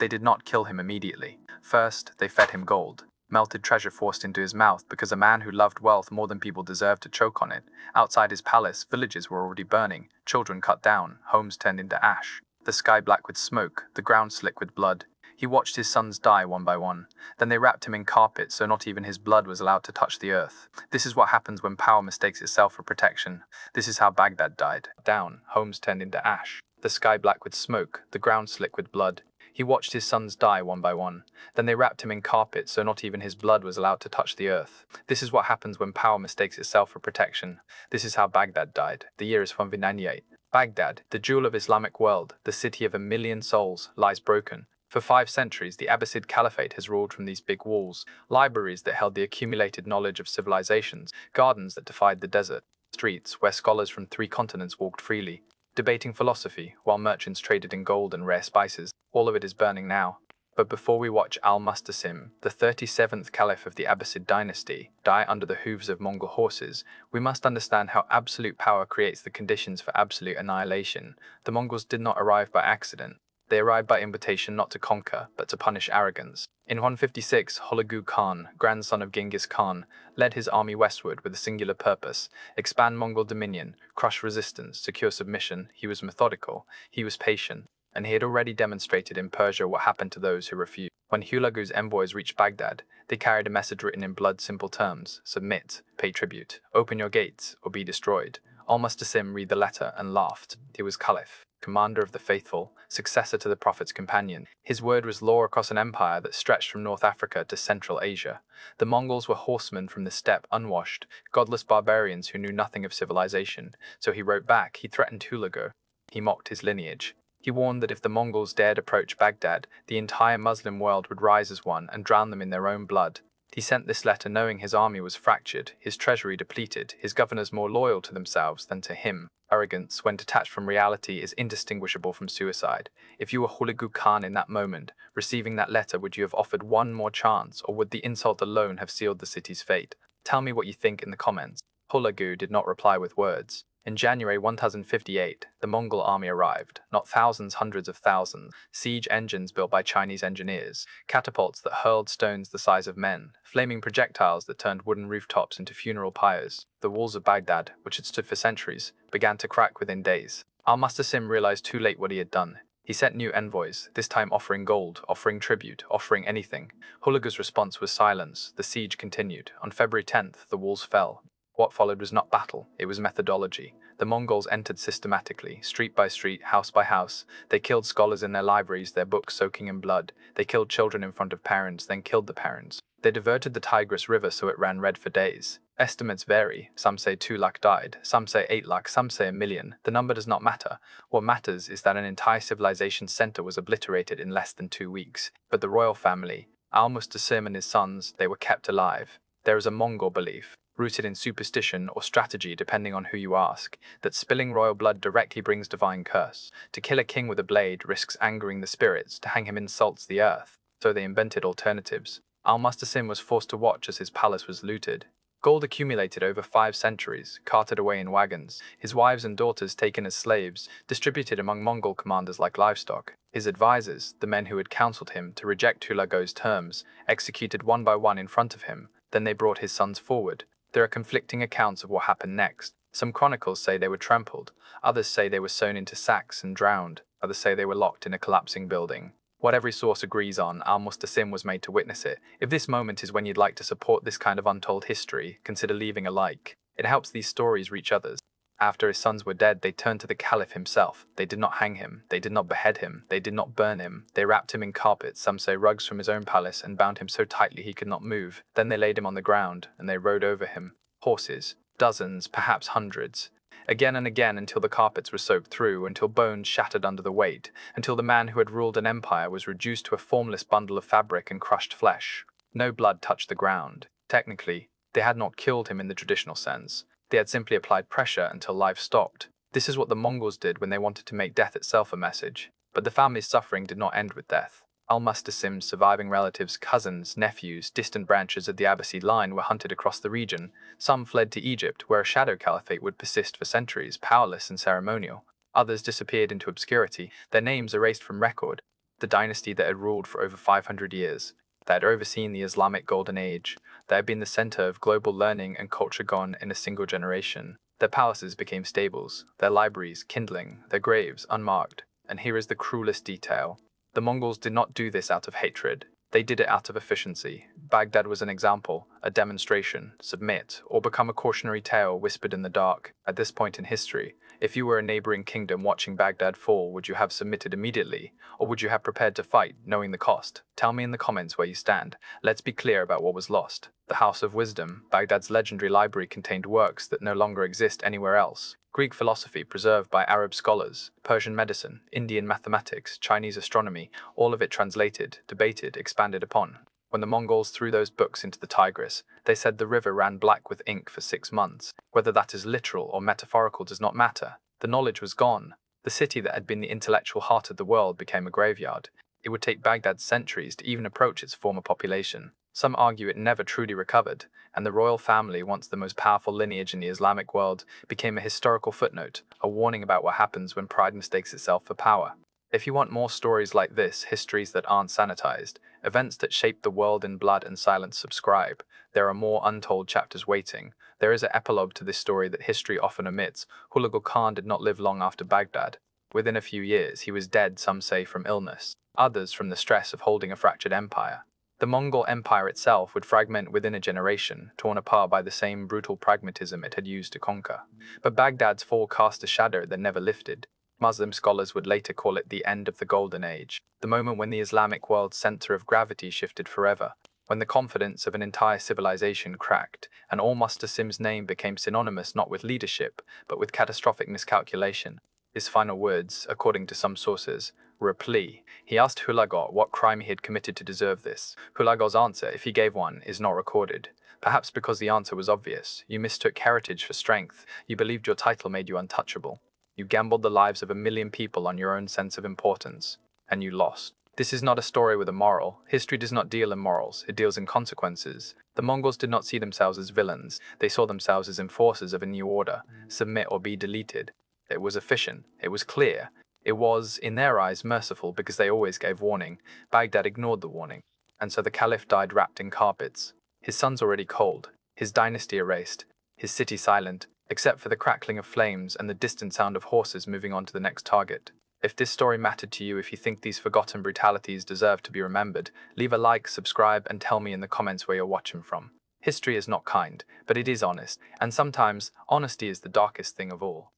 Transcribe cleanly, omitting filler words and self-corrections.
They did not kill him immediately. First, they fed him gold, melted treasure forced into his mouth because a man who loved wealth more than people deserved to choke on it. Outside his palace, villages were already burning, children cut down, homes turned into ash, the sky black with smoke, the ground slick with blood. He watched his sons die one by one. Then they wrapped him in carpet so not even his blood was allowed to touch the earth. This is what happens when power mistakes itself for protection. This is how Baghdad died. Down, homes turned into ash, the sky black with smoke, the ground slick with blood. He watched his sons die one by one. Then they wrapped him in carpet so not even his blood was allowed to touch the earth. This is what happens when power mistakes itself for protection. This is how Baghdad died. The year is 598. Baghdad, the jewel of Islamic world, the city of 1,000,000 souls, lies broken. For 5 centuries, the Abbasid Caliphate has ruled from these big walls, libraries that held the accumulated knowledge of civilizations, gardens that defied the desert, streets where scholars from 3 continents walked freely, debating philosophy while merchants traded in gold and rare spices. All of it is burning now. But before we watch Al-Mustasim, the 37th Caliph of the Abbasid dynasty, die under the hooves of Mongol horses, we must understand how absolute power creates the conditions for absolute annihilation. The Mongols did not arrive by accident. They arrived by invitation not to conquer, but to punish arrogance. In 156, Hulagu Khan, grandson of Genghis Khan, led his army westward with a singular purpose: expand Mongol dominion, crush resistance, secure submission. He was methodical, he was patient, and he had already demonstrated in Persia what happened to those who refused. When Hulagu's envoys reached Baghdad, they carried a message written in blood-simple terms: submit, pay tribute, open your gates, or be destroyed. Al-Mustasim read the letter and laughed. He was Caliph, commander of the faithful, successor to the Prophet's companion. His word was law across an empire that stretched from North Africa to Central Asia. The Mongols were horsemen from the steppe, unwashed, godless barbarians who knew nothing of civilization. So he wrote back. He threatened Hulagu. He mocked his lineage. He warned that if the Mongols dared approach Baghdad, the entire Muslim world would rise as one and drown them in their own blood. He sent this letter knowing his army was fractured, his treasury depleted, his governors more loyal to themselves than to him. Arrogance, when detached from reality, is indistinguishable from suicide. If you were Hulagu Khan in that moment, receiving that letter, would you have offered one more chance, or would the insult alone have sealed the city's fate? Tell me what you think in the comments. Hulagu did not reply with words. In January 1058, the Mongol army arrived, not thousands, hundreds of thousands, siege engines built by Chinese engineers, catapults that hurled stones the size of men, flaming projectiles that turned wooden rooftops into funeral pyres. The walls of Baghdad, which had stood for centuries, began to crack within days. Al-Mustasim realized too late what he had done. He sent new envoys, this time offering gold, offering tribute, offering anything. Hulagu's response was silence. The siege continued. On February 10th, the walls fell. What followed was not battle, it was methodology. The Mongols entered systematically, street by street, house by house. They killed scholars in their libraries, their books soaking in blood. They killed children in front of parents, then killed the parents. They diverted the Tigris River so it ran red for days. Estimates vary. Some say 2 lakh died, some say 8 lakh, some say 1,000,000. The number does not matter. What matters is that an entire civilization center was obliterated in less than 2 weeks. But the royal family, Al-Mustasim and his sons, they were kept alive. There is a Mongol belief, rooted in superstition or strategy depending on who you ask, that spilling royal blood directly brings divine curse. To kill a king with a blade risks angering the spirits, to hang him insults the earth. So they invented alternatives. Al-Mustasim was forced to watch as his palace was looted. Gold accumulated over 5 centuries, carted away in wagons, his wives and daughters taken as slaves, distributed among Mongol commanders like livestock. His advisors, the men who had counseled him to reject Hulagu's terms, executed one by one in front of him. Then they brought his sons forward. There are conflicting accounts of what happened next. Some chronicles say they were trampled, others say they were sewn into sacks and drowned, others say they were locked in a collapsing building. What every source agrees on, Al-Mustasim was made to witness it. If this moment is when you'd like to support this kind of untold history, consider leaving a like. It helps these stories reach others. After his sons were dead, they turned to the Caliph himself. They did not hang him, they did not behead him, they did not burn him. They wrapped him in carpets, some say rugs from his own palace, and bound him so tightly he could not move. Then they laid him on the ground, and they rode over him. Horses, dozens, perhaps hundreds. Again and again until the carpets were soaked through, until bones shattered under the weight, until the man who had ruled an empire was reduced to a formless bundle of fabric and crushed flesh. No blood touched the ground. Technically, they had not killed him in the traditional sense. They had simply applied pressure until life stopped. This is what the Mongols did when they wanted to make death itself a message. But the family's suffering did not end with death. Al-Mustasim's surviving relatives, cousins, nephews, distant branches of the Abbasid line were hunted across the region. Some fled to Egypt, where a shadow caliphate would persist for centuries, powerless and ceremonial. Others disappeared into obscurity, their names erased from record. the dynasty that had ruled for over 500 years, that had overseen the Islamic Golden Age, that had been the center of global learning and culture gone in a single generation. Their palaces became stables, their libraries kindling, their graves unmarked. And here is the cruelest detail. The Mongols did not do this out of hatred. They did it out of efficiency. Baghdad was an example, a demonstration, submit, or become a cautionary tale whispered in the dark. At this point in history, if you were a neighboring kingdom watching Baghdad fall, would you have submitted immediately, or would you have prepared to fight, knowing the cost? Tell me in the comments where you stand. Let's be clear about what was lost. The House of Wisdom, Baghdad's legendary library, contained works that no longer exist anywhere else. Greek philosophy preserved by Arab scholars, Persian medicine, Indian mathematics, Chinese astronomy, all of it translated, debated, expanded upon. When the Mongols threw those books into the Tigris, they said the river ran black with ink for 6 months. Whether that is literal or metaphorical does not matter. The knowledge was gone. The city that had been the intellectual heart of the world became a graveyard. It would take Baghdad centuries to even approach its former population. Some argue it never truly recovered, and the royal family, once the most powerful lineage in the Islamic world, became a historical footnote, a warning about what happens when pride mistakes itself for power. If you want more stories like this, histories that aren't sanitized, events that shape the world in blood and silence, subscribe. There are more untold chapters waiting. There is an epilogue to this story that history often omits. Hulagu Khan did not live long after Baghdad. Within a few years, he was dead, some say from illness, others from the stress of holding a fractured empire. The Mongol Empire itself would fragment within a generation, torn apart by the same brutal pragmatism it had used to conquer. But Baghdad's fall cast a shadow that never lifted. Muslim scholars would later call it the end of the Golden Age, the moment when the Islamic world's center of gravity shifted forever, when the confidence of an entire civilization cracked, and Al-Mustasim's name became synonymous not with leadership, but with catastrophic miscalculation. His final words, according to some sources, were a plea. He asked Hulagu what crime he had committed to deserve this. Hulagu's answer, if he gave one, is not recorded. Perhaps because the answer was obvious. You mistook heritage for strength. You believed your title made you untouchable. You gambled the lives of 1 million people on your own sense of importance. And you lost. This is not a story with a moral. History does not deal in morals. It deals in consequences. The Mongols did not see themselves as villains. They saw themselves as enforcers of a new order. Submit or be deleted. It was efficient. It was clear. It was, in their eyes, merciful because they always gave warning. Baghdad ignored the warning, and so the Caliph died wrapped in carpets. His sons already cold, his dynasty erased, his city silent, except for the crackling of flames and the distant sound of horses moving on to the next target. If this story mattered to you, if you think these forgotten brutalities deserve to be remembered, leave a like, subscribe, and tell me in the comments where you're watching from. History is not kind, but it is honest, and sometimes honesty is the darkest thing of all.